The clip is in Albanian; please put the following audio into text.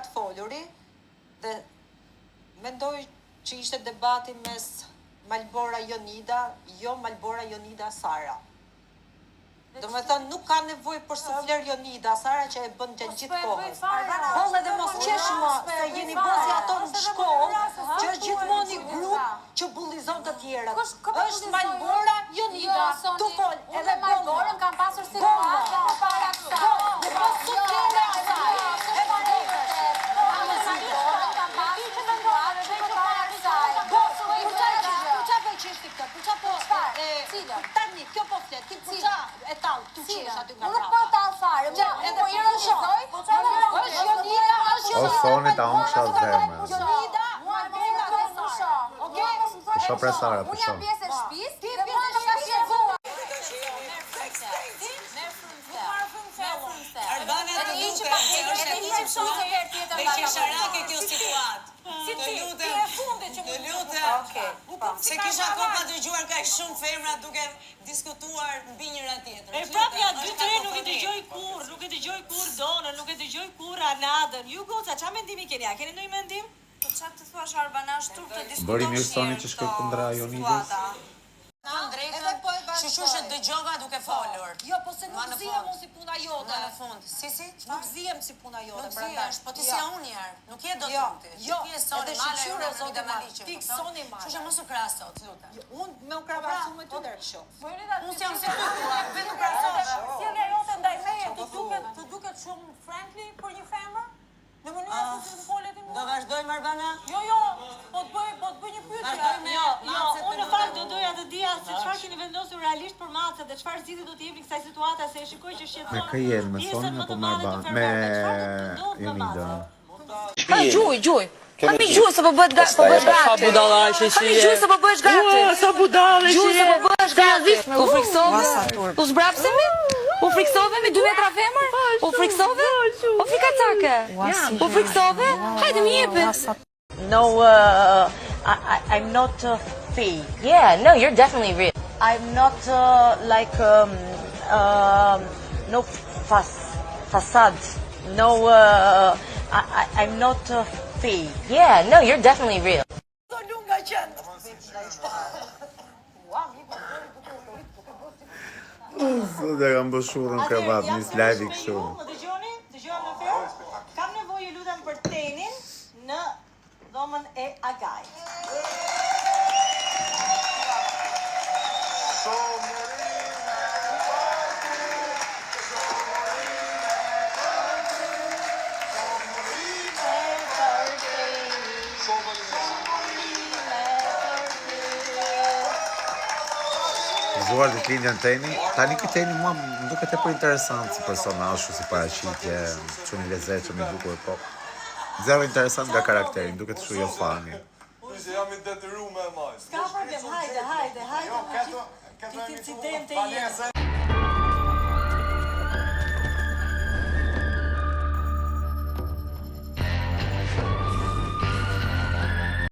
të foluri dhe mendoj që ishte debati mes Malbora Jonida, jo Malbora Jonida Sara. Do me thënë, nuk ka nevoj për sufler Jonida, Sara që e bën gjatë gjithë kohës. Boll edhe mos qesh më, se jeni bozi ato në shkollë, që është gjithmonë një grup që bullizon të tjerët. Është Malbora Jonida, tu fol, edhe Malborën kam pasur si situatë para kësaj. Dhe mos sufler Tani, kjo po flet, ti puqa e tallë, tu qesh aty nga Nuk po tallë fare, po ironizoj. Është Jonida, O thoni ta unë kisha zemër. Jonida, Pusho pre Sara, pusho. Unë jam pjesë e shtëpisë, ti je pjesë e shtëpisë. Se kisha kopa dëgjuar kaq shumë femra duke diskutuar mbi njëra tjetrën. E prapja 2-3 nuk e dëgjoj kur Donën, nuk e dëgjoj kur Anadën. Ju goca, çfarë mendimi keni? A keni ndonjë mendim? Po çfarë të thuash Arbana, ashtu të diskutosh. Bëri mirë Soni që shkoi kundra Jonidës. Shushushët dëgjova duke folur. Jo, po se nuk zihem unë si puna jote. Në fund. Si? Nuk zihem si puna jote. Nuk zihesh, po ti si unë njerë. Nuk je do të ti. Jo, ti je Soni Male, edhe zote Maliqe. Ti Soni Male. Shusha mos u krahaso, të lutem. Unë me u krahasu me ty deri shoh. Unë jam si ty, vetë krahasosh. Sjellja jote ndaj meje të duket shumë friendly për një femër? Në mënyrë se të folet i mua. Do vazhdojmë Arbana? Jo, po të bëj një pyetje. Unë në fakt do doja të dija se çfarë keni vendosur realisht për macet dhe çfarë zgjidhje do të jepni kësaj situate se e shikoj që shqetëson. Me Kajen, me Sonin apo me Arban? Me Jonida. Gjuj. Hami gjuj se po bëhet gati. Sa budalla që Hami gjuj se po bëhesh gati. Sa budalla Gjuj se po bëhesh gati. U friksove? U zbrapsemi? U friksove me 2 metra femër? U friksove? O frikacake? U friksove? Hajde mi jepi. No, I'm not fake. Yeah, no, you're definitely real. I'm not no facade. No, I'm not fake. Yeah, no, you're definitely real. Sot e kam bëshurën krevat, nis live i kështu. Dëgjoni në ferë. Kam nevojë lutem për tenin në dhomën e Agajt. Zuar të klindjan teni, tani këtë teni mua më duket e për interesant si personazh, si paraqitje, që një lezetshëm i dukur, po zero interesant nga karakteri, më duket kështu jo fani. Jam i detyruar me maj. Ska problem, hajde. Këtë incidente i